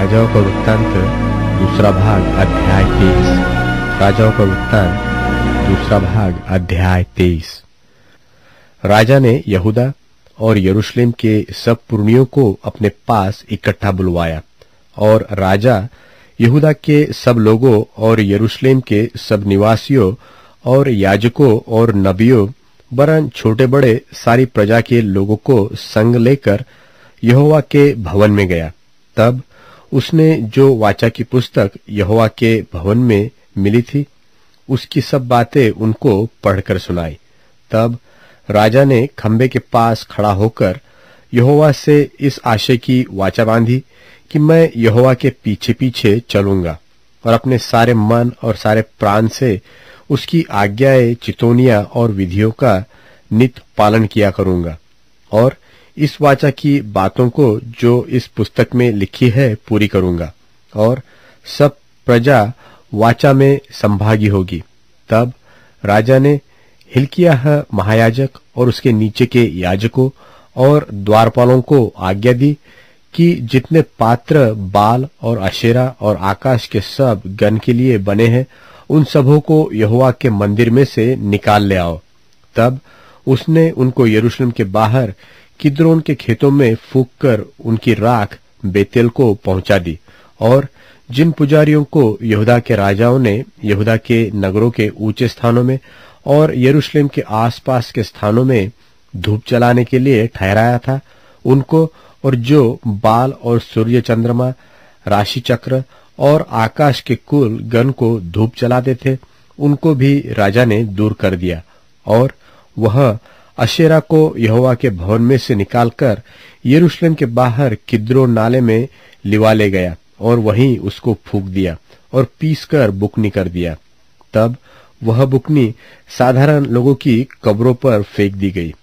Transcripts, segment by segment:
राजाओं का वृत्तांत दूसरा भाग अध्याय 23। राजाओं का वृत्तांत दूसरा भाग अध्याय 23। राजा ने यहूदा और यरूशलेम के सब पुरनियों को अपने पास इकट्ठा बुलवाया, और राजा यहूदा के सब लोगों और यरूशलेम के सब निवासियों और याजकों और नबियों वरन छोटे बड़े सारी प्रजा के लोगों को संग लेकर यहोवा के भवन में गया। तब उसने जो वाचा की पुस्तक यहोवा के भवन में मिली थी, उसकी सब बातें उनको पढ़कर सुनाई। तब राजा ने खंबे के पास खड़ा होकर यहोवा से इस आशय की वाचा बांधी कि मैं यहोवा के पीछे पीछे चलूंगा और अपने सारे मन और सारे प्राण से उसकी आज्ञाएं, चितौनियां और विधियों का नित पालन किया करूंगा, और इस वाचा की बातों को जो इस पुस्तक में लिखी है पूरी करूंगा, और सब प्रजा वाचा में संभागी होगी। तब राजा ने हिल्किय्याह महायाजक और उसके नीचे के याजकों और द्वारपालों को आज्ञा दी कि जितने पात्र बाल और अशेरा और आकाश के सब गण के लिए बने हैं, उन सबों को यहोवा के मंदिर में से निकाल ले आओ। तब उसने उनको यरूशलेम के बाहर किद्रोन के खेतों में फूंक कर उनकी राख बेतेल को पहुंचा दी, और जिन पुजारियों को यहूदा के राजाओं ने यहूदा के नगरों के ऊंचे स्थानों में और यरूशलेम के आसपास के स्थानों में धूप जलाने के लिए ठहराया था, उनको, और जो बाल और सूर्य, चंद्रमा, राशि चक्र और आकाश के कुल गण को धूप जलाते थे, उनको भी राजा ने दूर कर दिया। और वह अशेरा को यहोवा के भवन में से निकालकर यरूशलेम के बाहर किद्रोन नाले में लिवा ले गया, और वहीं उसको फूंक दिया और पीसकर बुकनी कर दिया। तब वह बुकनी साधारण लोगों की कब्रों पर फेंक दी गई।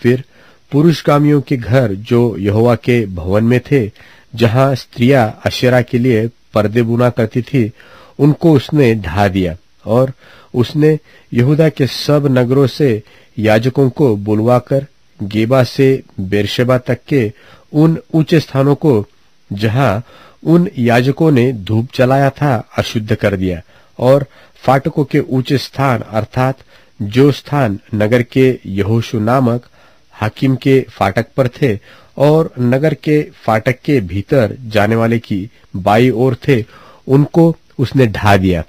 फिर पुरुषगामियों के घर जो यहोवा के भवन में थे, जहां स्त्रियां अशेरा के लिए पर्दे बुना करती थी, उनको उसने ढा दिया, और उसने यहूदा के सब नगरों से याजकों को बुलवाकर गेबा से बेरशेबा तक के उन ऊंचे स्थानों को जहां उन याजकों ने धूप जलाया था अशुद्ध कर दिया, और फाटकों के ऊंचे स्थान अर्थात जो स्थान नगर के यहोशू नामक हाकिम के फाटक पर थे और नगर के फाटक के भीतर जाने वाले की बाई ओर थे, उनको उसने ढा दिया।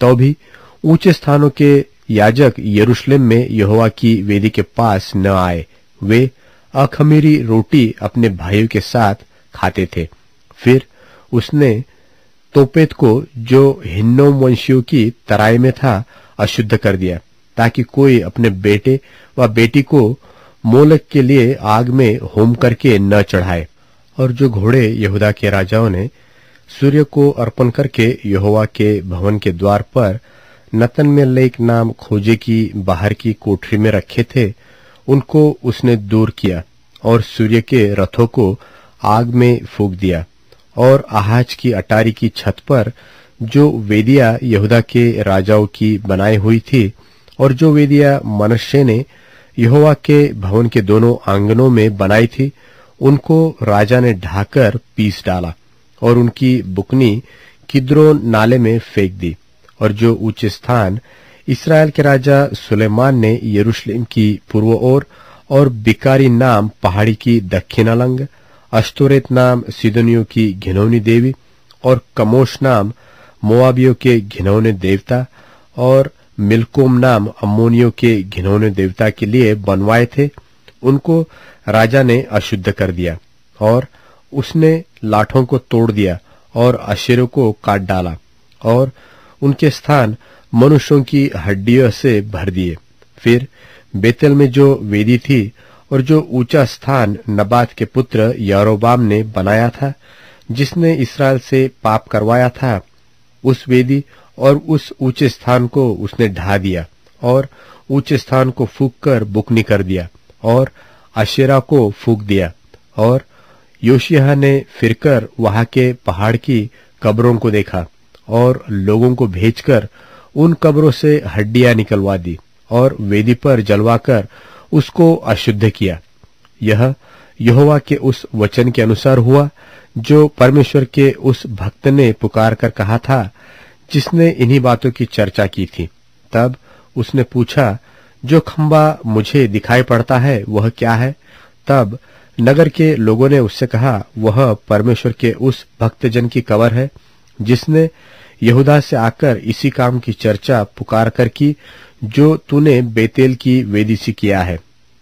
तो भी ऊंचे स्थानों के याजक यरूशलेम में यहोवा की वेदी के पास न आए। वे अखमीरी रोटी अपने भाइयों के साथ खाते थे। फिर उसने तोपेत को, जो हिन्नोम वंशियों की तराई में था, अशुद्ध कर दिया, ताकि कोई अपने बेटे व बेटी को मोलक के लिए आग में होम करके न चढ़ाए। और जो घोड़े यहूदा के राजाओं ने सूर्य को अर्पण करके यहोवा के भवन के द्वार पर नतनमेलेक नाम खोजे की बाहर की कोठरी में रखे थे, उनको उसने दूर किया और सूर्य के रथों को आग में फूंक दिया। और आहाज की अटारी की छत पर जो वेदियां यहूदा के राजाओं की बनाई हुई थी, और जो वेदियां मनश्शे ने यहोवा के भवन के दोनों आंगनों में बनाई थी, उनको राजा ने ढाकर पीस डाला और उनकी बुकनी किद्रोन नाले में फेंक दी। और जो ऊंचे स्थान इस्राएल के राजा सुलेमान ने यरूशलेम की पूर्व ओर और बिकारी नाम पहाड़ी की दक्षिण अलंग, अश्तोरेत नाम सीदोनियों की घिनौनी देवी, और कमोश नाम मोआबियों के घिनौने देवता, और मिल्कोम नाम अम्मोनियों के घिनौने देवता के लिए बनवाए थे, उनको राजा ने अशुद्ध कर दिया। और उसने लाठों को तोड़ दिया और अशेरों को काट डाला, और उनके स्थान मनुष्यों की हड्डियों से भर दिए। फिर बेतेल में जो वेदी थी और जो ऊंचा स्थान नबात के पुत्र यारोबाम ने बनाया था, जिसने इस्राएल से पाप करवाया था, उस वेदी और उस ऊंचे स्थान को उसने ढा दिया और ऊंचे स्थान को फूंक कर बुकनी कर दिया और अशेरा को फूंक दिया। और योशिय्याह ने फिरकर वहां के पहाड़ की कब्रों को देखा और लोगों को भेजकर उन कब्रों से हड्डियां निकलवा दी और वेदी पर जलवाकर उसको अशुद्ध किया। यह यहोवा के उस वचन के अनुसार हुआ जो परमेश्वर के उस भक्त ने पुकार कर कहा था, जिसने इन्हीं बातों की चर्चा की थी। तब उसने पूछा, जो खंबा मुझे दिखाई पड़ता है वह क्या है? तब नगर के लोगों ने उससे कहा, वह परमेश्वर के उस भक्तजन की कब्र है, जिसने यहूदा से आकर इसी काम की चर्चा पुकार कर की जो तूने बेतेल की वेदी से किया है।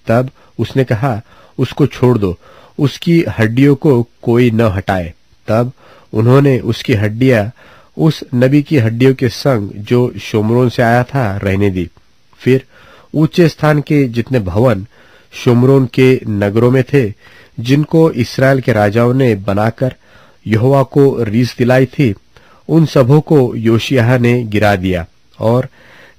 तब उसने कहा, उसको छोड़ दो, उसकी हड्डियों को कोई न हटाए। तब उन्होंने उसकी हड्डियां उस नबी की हड्डियों के संग जो शोमरोन से आया था रहने दी। फिर ऊंचे स्थान के जितने भवन शोमरोन के नगरों में थे, जिनको इस्राएल के राजाओं ने बनाकर यहोवा को रीस दिलाई थी, उन सबों को योशिय्याह ने गिरा दिया, और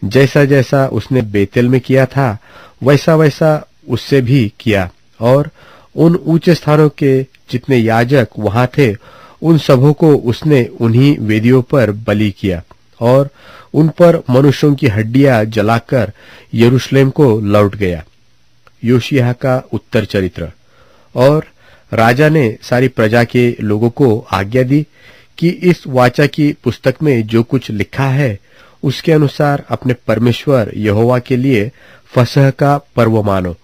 जैसा जैसा उसने बेतेल में किया था वैसा वैसा उससे भी किया। और उन ऊंचे स्थानों के जितने याजक वहां थे, उन सबों को उसने उन्हीं वेदियों पर बलि किया, और उन पर मनुष्यों की हड्डियां जलाकर यरूशलेम को लौट गया। योशिय्याह का उत्तर चरित्र। और राजा ने सारी प्रजा के लोगों को आज्ञा दी कि इस वाचा की पुस्तक में जो कुछ लिखा है उसके अनुसार अपने परमेश्वर यहोवा के लिए फसह का पर्व मानो।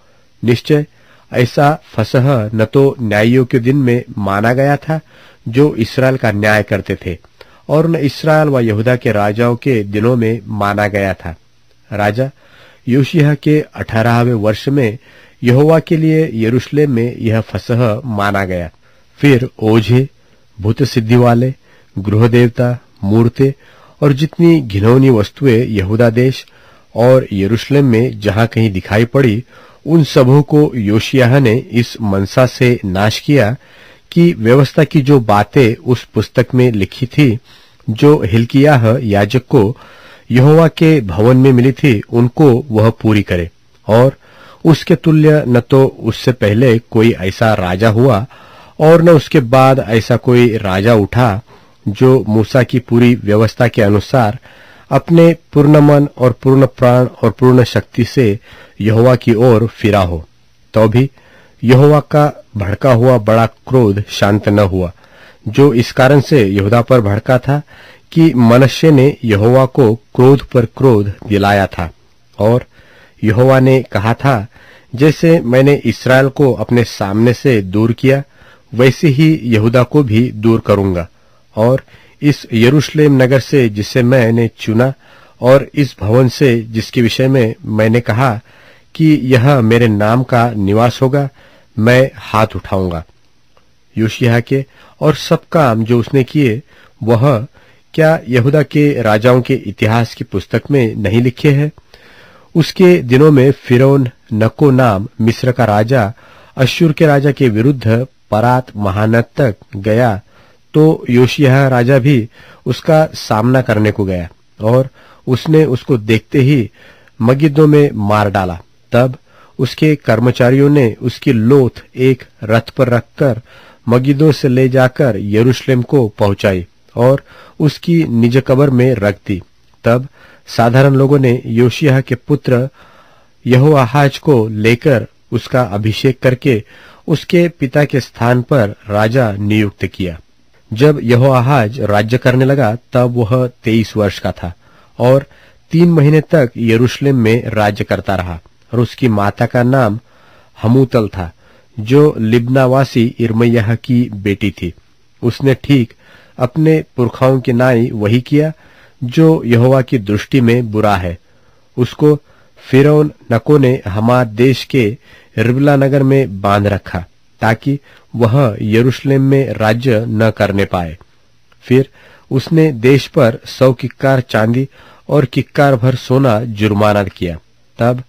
निश्चय ऐसा फसह न तो न्यायियों के दिन में माना गया था जो इस्राएल का न्याय करते थे, और न इस्राएल व यहूदा के राजाओं के दिनों में माना गया था। राजा योशिय्याह के 18वें वर्ष में यहोवा के लिए यरूशलेम में यह फसह माना गया। फिर ओझे, भूत सिद्धि वाले, गृह देवता, मूर्ते और जितनी घिनौनी वस्तुएं यहूदा देश और यरूशलेम में जहां कहीं दिखाई पड़ी, उन सबों को योशिय्याह ने इस मनसा से नाश किया कि व्यवस्था की जो बातें उस पुस्तक में लिखी थी, जो हिल्किय्याह याजक को यहोवा के भवन में मिली थी, उनको वह पूरी करे। और उसके तुल्य न तो उससे पहले कोई ऐसा राजा हुआ और न उसके बाद ऐसा कोई राजा उठा जो मूसा की पूरी व्यवस्था के अनुसार अपने पूर्ण मन और पूर्ण प्राण और पूर्ण शक्ति से यहोवा की ओर फिरा हो। तो भी यहोवा का भड़का हुआ बड़ा क्रोध शांत न हुआ, जो इस कारण से यहूदा पर भड़का था कि मनश्शे ने यहोवा को क्रोध पर क्रोध दिलाया था। और यहोवा ने कहा था, जैसे मैंने इस्राएल को अपने सामने से दूर किया, वैसे ही यहूदा को भी दूर करूंगा। और इस यरूशलेम नगर से जिसे मैंने चुना, और इस भवन से जिसके विषय में मैंने कहा कि यह मेरे नाम का निवास होगा, मैं हाथ उठाऊंगा। योशिय्याह के और सब काम जो उसने किए, वह क्या यहूदा के राजाओं के इतिहास की पुस्तक में नहीं लिखे हैं? उसके दिनों में फिरौन नको नाम मिस्र का राजा अश्शूर के राजा के विरुद्ध परात महानद तक गया, तो योशिय्याह राजा भी उसका सामना करने को गया, और उसने उसको देखते ही मगिद्दो में मार डाला। तब उसके कर्मचारियों ने उसकी लोथ एक रथ पर रखकर मगिद्दो से ले जाकर यरूशलेम को पहुंचाई और उसकी निज कब्र में रख दी। तब साधारण लोगों ने योशिय्याह के पुत्र यहोआहाज को लेकर उसका अभिषेक करके उसके पिता के स्थान पर राजा नियुक्त किया। जब यहोआहाज राज्य करने लगा, तब वह 23 वर्ष का था और 3 महीने तक यरूशलेम में राज्य करता रहा। और उसकी माता का नाम हमूतल था, जो लिब्नावासी इर्मयाह की बेटी थी। उसने ठीक अपने पुरखाओं के नाई वही किया जो यहोवा की दृष्टि में बुरा है। उसको फिरौन नको ने हमार देश के रिबला नगर में बांध रखा, ताकि वह यरूशलेम में राज्य न करने पाए। फिर उसने देश पर 100 किक्कार चांदी और किक्कार भर सोना जुर्माना किया। तब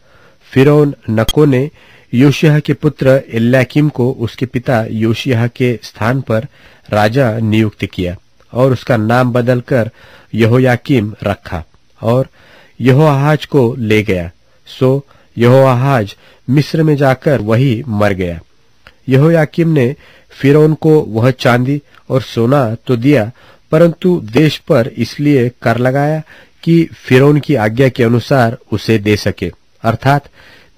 फिरौन नको ने योशिय्याह के पुत्र एल्याकीम को उसके पिता योशिय्याह के स्थान पर राजा नियुक्त किया और उसका नाम बदलकर यहोयाकीम रखा और यहोआहाज को ले गया। सो यहोआहाज मिस्र में जाकर वही मर गया। यहोयाकीम ने फिरौन को वह चांदी और सोना तो दिया, परंतु देश पर इसलिए कर लगाया कि फिरौन की आज्ञा के अनुसार उसे दे सके, अर्थात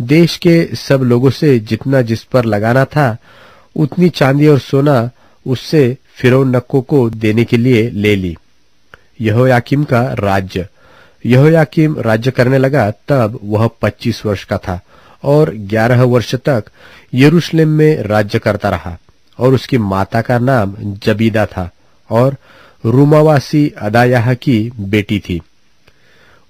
देश के सब लोगों से जितना जिस पर लगाना था उतनी चांदी और सोना उससे फिरौन नक्को को देने के लिए ले ली। यहोयाकीम का राज्य। यहोयाकीम राज्य करने लगा तब वह 25 वर्ष का था और 11 वर्ष तक यरूशलेम में राज्य करता रहा। और उसकी माता का नाम जबीदा था और रूमावासी अदायाह की बेटी थी।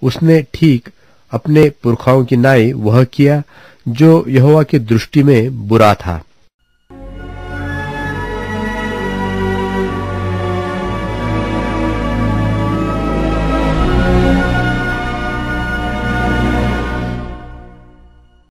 उसने ठीक अपने पुरखाओं की नाई वह किया जो यहोवा की दृष्टि में बुरा था।